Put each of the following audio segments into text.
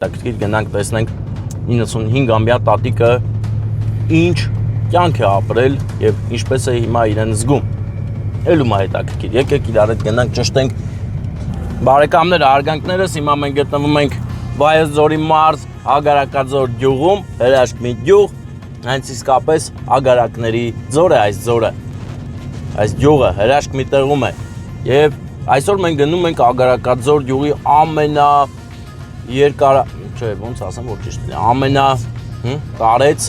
Հետաքրքիր գնանք տեսնենք 95-ամյա տատիկը ինչ կյանք է ապրել եւ ինչպես է հիմա իրեն զգում։ Էլում է հետաքրքիր։ Եկեք իրար հետ գնանք ճշտենք բարեկամները, արգանքներս, հիմա մենք գտնվում ենք Վայոց ձորի մարզ, Ագարակաձոր գյուղում, հրաշք մի գյուղ, հենց իսկապես ագարակների ձոր է այս ձորը։ Այս գյուղը հրաշք մի տեղում է եւ այսօր մենք գնում ենք Ագարակաձոր գյուղի ոնց ասեմ, որ ճիշտ է, տարեց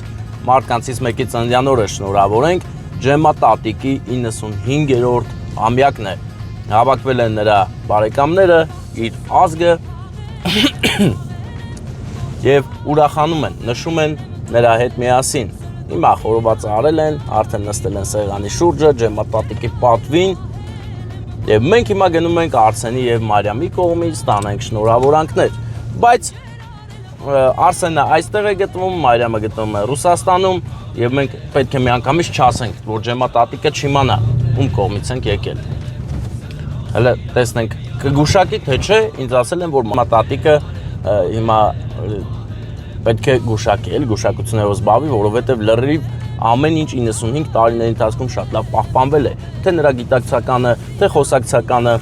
մարդկանցից մեկի ծննդյան օրը շնորհավորենք Ջեմա տատիկի 95-րդ ամյակն է։ Հավաքվել են նրա բարեկամները, իր ազգը եւ ուրախանում են, նշում են նրա հետ միասին։ Հիմա խորովածը արել են, արդեն նստել են սեղանի շուրջը, Ջեմա տատիկի պատվին եւ մենք հիմա գնում ենք Արսենի եւ Մարիամի կողմից տանենք շնորհավորանքներ։ Բայց Արսենը այստեղ է գտնվում, Մարիամը գտնվում է Ռուսաստանում եւ մենք պետք է միանգամից չասենք, որ Ջեմա տատիկը չիմանա ում կողմից ենք եկել։ Հələ տեսնենք կգուշակի թե չէ, ինձ ասել են որ Ջեմա տատիկը հիմա պետք է գուշակի, էլի գուշակություններով զբաղվի, որովհետեւ լրիվ ամեն ինչ 95 տարիների ընթացքում շատ լավ պահպանվել է, թե նրա գիտակցականը, թե խոսակցականը,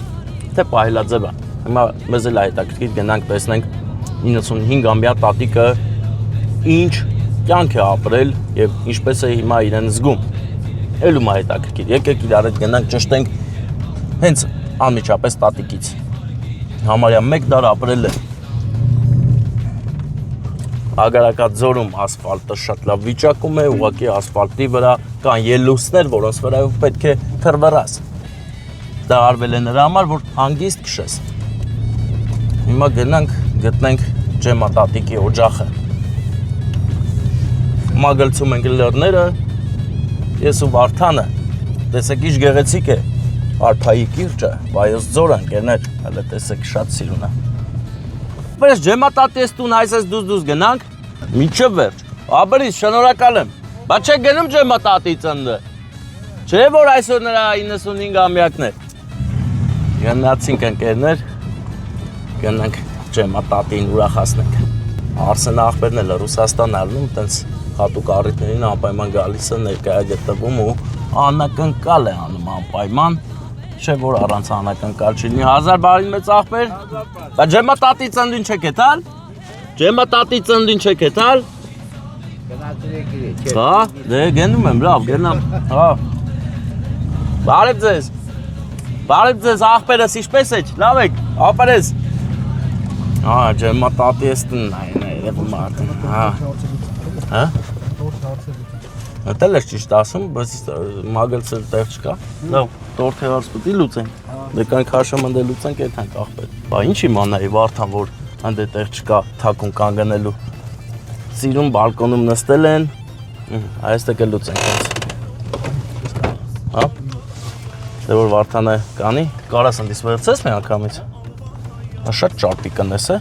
թե պահելաձևը։ Հիմա մեզ էլ է հետաքրքիր գնանք տեսնենք 95-ամյա տատիկը ինչ կյանք է ապրել եւ ինչպես է հիմա իրեն զգում։ Էլում է հետաքրքիր։ Եկեք իրար հետ գնանք ճշտենք հենց անմիջապես տատիկից։ Համարյա 1 դար ապրել է։ Ագարակաձորում ասֆալտը շատ լավ վիճակում է, ուղղակի ասֆալտի վրա կան ելուստներ, որոնց վրայով պետք է թռվռաս։ Դա արվել է նրա համար, որ հանգիստ քշես։ Հիմա գնանք գտնենք Ջեմա տատիկի օջախը։ Մագլցում ենք լեռները, ես ու Վարդանը, տեսեք ինչ գեղեցիկ է, Արփայի կիրճը, Վայոց ձորը ընկերներ, հələ տեսեք շատ սիրուն է։ Բայց Ջեմա տատիս տուն այսպես դուզ գնանք, միջև վերջ, աբրիս շնորհակալ եմ, բայց չեք գնում Ջեմա տատի ծննդը, չէ որ այսօր նրա 95-ամյակն է։ Գնացինք ընկերներ, գնանք Ջեմա տատին ուրախացնենք։ Արսենը աղբերն էլ Ռուսաստան ալնում, տենց հատուկ առիթներին անպայման գալիս է ներկայ գտնվում ու անակնկալ է անում անպայման, չէ որ առանց անակնկալ չլինի։ 1000 բարին մեծ աղբեր։ Բայց Ջեմա տատի ծննդին չեք եթալ։ Ջեմա տատի ծննդին չեք եթալ։ Հա, դե գնում եմ, լավ, գնամ։ Հա։ Բարև ձեզ։ Բարև ձեզ աղբերս ինչպես եք։ Լավ եք։ Ապրես։ Հա, Ջեմա տատի ես տնն այն է, երևում արդեն։ Հա։ Հա։ Դել ես ճիշտ ասում, բայց մագլցել տեղ չկա։ Լավ, տորթ հեղած պիտի լուծենք։ Դե կանք հաշմանդե լուծենք եթանք աղբեր։ Բա ինչ իմանայի Վարդան, որ հանդե տեղ չկա թակուն կանգնելու։ Սիրուն բալկոնում նստել են։ Այստեղ էլ լուծենք հենց։ Հա։ Դե որ Վարդանը կանի, կարաս ընդիս վերցես մի անգամից։ Շատ ճարպի կնես է։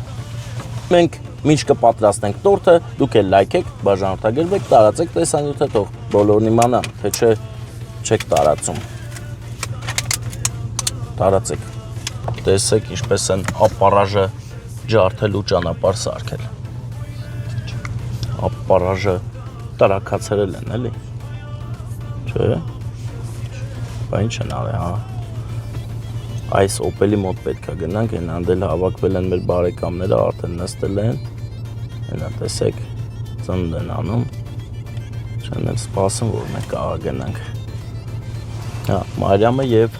Մենք մինչ կպատրաստենք տորթը, դուք էլ լայքեք, բաժանորդագրվեք, տարածեք տեսանյութը, թող բոլորն իմանան, թե չէ չեք տարածում։ Տարածեք։ Տեսեք ինչպես են ապարաժը ջարդելու ճանապարհ սարքել։ Ապարաժը տարակացրել են, էլի։ Չէ։ Բա ինչ են արել, հա։ Այս Opel-ի մոտ պետք է գնանք, այն անդել հավաքվել են մեր բարեկամները, արդեն նստել են, այնա տեսեք, ծնունդ են անում, չեն էլ սպասում, որ մենք աղա գնանք։ Հա, Մարիամը և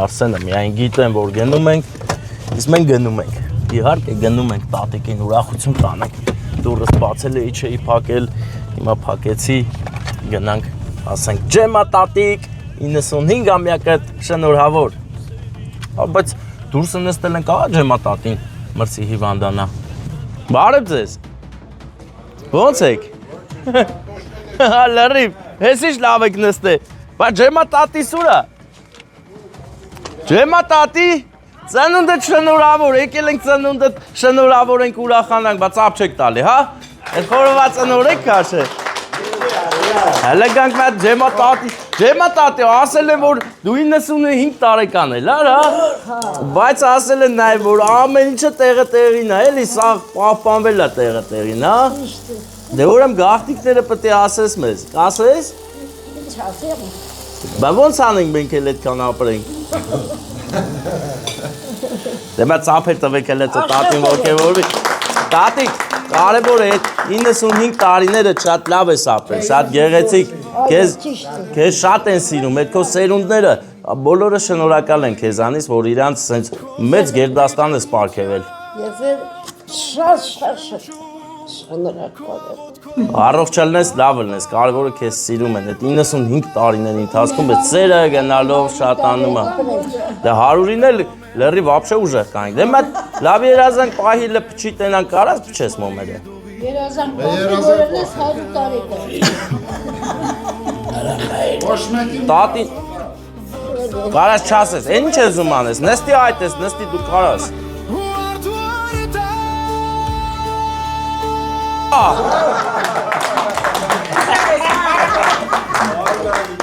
Արսենը միայն գիտեն, որ գնում ենք, իսկ մենք գնում ենք, իհարկե գնում ենք տատիկին ուրախություն տանենք, դուրս բացել էի չէի փակել, հիմա փակեցի, գնանք, ասենք Ջեմա տատիկ, 95-ամյակը շնորհավոր։ Բայց դուրսը նստել ենք աղա Ջեմա տատին, մրցի հիվանդանա։ Բարև ձեզ։ Ոնց եք։ Հա լրիվ, հես ինչ լավ եք նստե։ Բայց Ջեմա տատի սուրա։ Ջեմա տատի, ծնունդը շնորհավոր, եկել ենք ծնունդը շնորհավոր ենք ուրախանանք, բայց ափ չեք տալի, հա։ Այդ խորովածը նոր եք քաշե։ Հələ գանք մատ ջեմա տատի, ասել են, որ դու 95 տարեկան էլ, արա, բայց ասել են նաև, որ ամեն ինչը տեղին է, էլի սաղ պահպանվել է տեղին, հա? Դե որեմ գաղթիկները պետք է ասես մեզ, կասես? Ինչ ասեմ։ Բա ոնց անենք մենք էլ այդքան ապրենք։ Դե մա ծափեր տվեք էլ էցը տատին ոգևորվի։ Տատիկ, կարևոր է 95 տարիները շատ լավ ես ապրել, շատ գեղեցիկ, քեզ շատ են սիրում, այդ քո սերունդները, բոլորը շնորհակալ են քեզանից, որ իրանց սենց մեծ գերդաստան ես պարգևել։ Ես շատ շնորհակալ եմ։ Առողջ ելնես, լավ ելնես, կարևորը քեզ սիրում են, այդ 95 տարիների ընթացքում այդ սերը գնալով շատանում է։ Դե 100-ին էլ լրի վաբշե ուժեղ կանք, դե մատ լավ երազանք պահիլը պչի տենան կարած պչես մոմերը։ Երազանք պահիլը ես 100 տարեկան։ Տատի, կարած չասես, են ինչ ես ում անես, նստի այդ ես, նստի դու կարաս։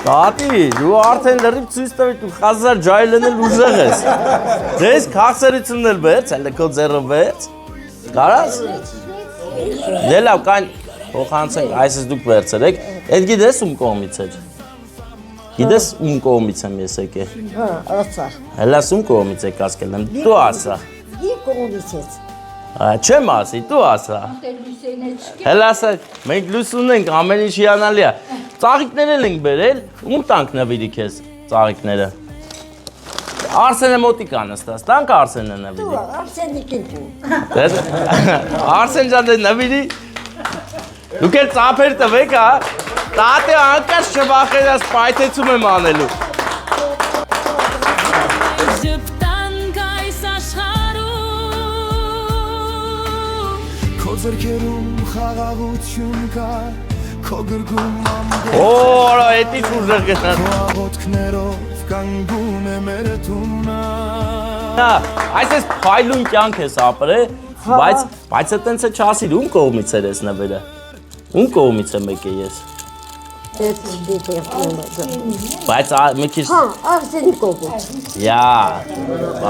Տատի, դու արդեն լրիվ ցույց տվի, դու խազար ջայլն էլ ուժեղ ես։ Ձեզ քաղցրությունն էլ բերց, հələ քո ձեռը բերց։ Կարաս։ Դե լավ, կան փոխանցենք, այսպես դուք բերցրեք։ Այդ գիտես ում կողմից էր։ Գիտես ում կողմից եմ ես եկել։ Հա, ասա։ Հəլաս ում կողմից եք ասկել եմ, դու ասա։ Ի կողմից ես։ Չեմ ասի, դու ասա։ Հələ ասա, մենք լույս ունենք, ամեն ինչ հիանալի է։ Ծաղիկներ ենք բերել, ում տանք նվիրի քեզ ծաղիկները։ Արսենը մոտիկ անստաս, տանք Արսենը նվիրի։ Դու Արսենիկին դու։ Արսեն ջան դե նվիրի։ Դուք էլ ծափեր տվեք, հա։ Տատը անկած չվախենաս պայթեցում եմ անելու։ Ձերքերում խաղաղություն կա, քո գրգում ամբողջ Օրա, էդի ուժեղ գնաց։ ոտքներով կանգուն է մեր տունը։ Այսպես փայլուն կյանք ես ապրել, բայց այտենց է չասիր, ում կողմից էր ես նվերը։ Ում կողմից եմ եկել ես։ Բայց մի քիչ Արսենի կողմից։ Յա,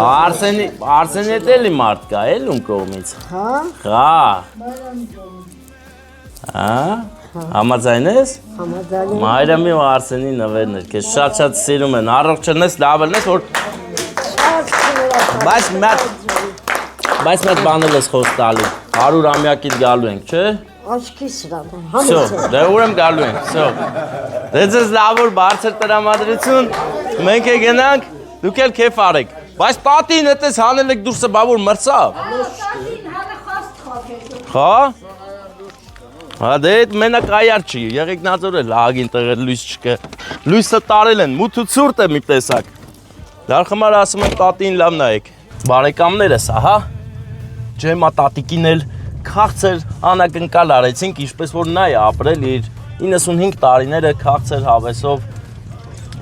Արսենի էլի մարդ կա, էլ ում կողմից։ Հա։ Հա։ Հա։ Համաձայն ես։ Համաձայն եմ։ Մայրամի ու Արսենի նվերն էր, քեզ շատ սիրում են, առողջ ելնես, լավ ելնես, որ բայց մեծ բանել ես խոսք տալու, 100-ամյակիդ գալու ենք, չէ։ Աչքիս սրան, Всё, դե ուրեմ գալու ենք, всё։ Դե ձեզ լավ որ բարձր տրամադրություն, մենք է գնանք, դուք էլ քեֆ արեք։ Բայց տատին էտես հանել եք դուրսը, բա որ մրցավ։ Տատին հանը խաստ խաղել։ Հա։ Հա դե այդ մենակ այար չի, եղեք նածորել, ահագին տեղեր լույս չկա։ Լույսը տարել են, մութ ու ցուրտ է մի տեսակ։ Դար խմար ասում եմ տատին լավ նայեք։ Բարեկամներս, ահա։ Ջեմա տատիկին էլ քաղցր անակնկալ արեցինք, ինչպես որ նա է ապրել իր 95 տարիները քաղցր հավեսով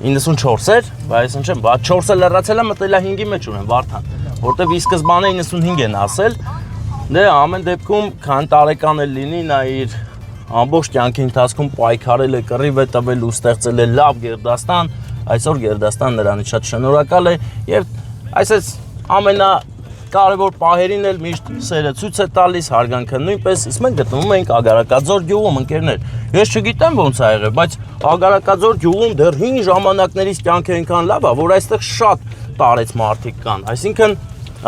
94 էր, բայց ինչ եմ, 4-ը լրացել է մտել է 5-ի մեջ ունեմ, Վարդան, որտեվ ի սկզբանե 95 են ասել, դե ամեն դեպքում քան տարեկան էլ լինի, նա իր ամբողջ կյանքի ընթացքում պայքարել է, կռիվ է տվել ու ստեղծել է լավ գերդաստան, այսօր գերդաստան նրանից շատ շնորհակալ է եւ այսպես ամենակարևոր պահերին էլ միշտ սերը ցույց է տալիս, հարգանքը նույնպես, իսկ մենք գտնվում ենք Ագարակաձոր գյուղում, ընկերներ։ Ես չգիտեմ ոնց է եղել, բայց Ագարակաձոր գյուղում դեռ հին ժամանակներից կյանքը այնքան լավ է, որ այստեղ շատ տարեց մարդիկ կան։ Այսինքն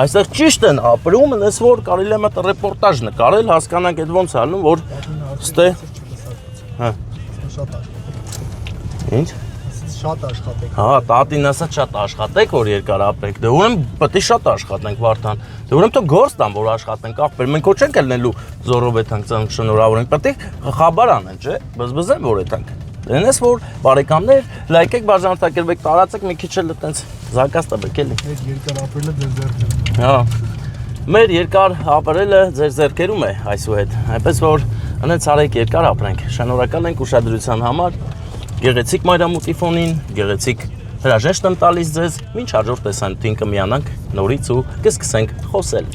այստեղ ճիշտ են ապրում, այնպես որ կարելի է մտ ռեպորտաժ նկարել, հասկանանք այդ ոնց է ալնում, որ ստե հա։ Ինչ։ Շատ աշխատեք։ Հա, տատին ասած շատ աշխատեք, որ երկար ապրեք։ Դե ուրեմն պետք է շատ աշխատենք, Վարդան։ Դե ուրեմն թող գործ տան, որ աշխատենք, ախպեր։ Մենք ոչ ենք ելնելու զորով եթանք ծանոթ շնորհավորենք, պետք է խաբար անեն, չէ՞։ Բզբզեն որ եթանք։ Դենես որ բարեկամներ, լայքեք, բաժանորդագրվեք, տարածեք, մի քիչ էլ այտենց զարգաց տվեք, էլի։ Այդ երկար ապրելը ձեր ձեռքերում։ Հա։ Մեր երկար ապրելը ձեր ձեռքերում է այսուհետ։ Այնպես որ անենց արեք երկար ապրենք։ Շնորհակալ ենք ուշադրության համար։ Գեղեցիկ մայրամուտի ֆոնին, գեղեցիկ հրաժեշտ եմ տալիս ձեզ, մինչ հաջորդ տեսանյութին կմիանանք նորից ու կսկսենք խոսել։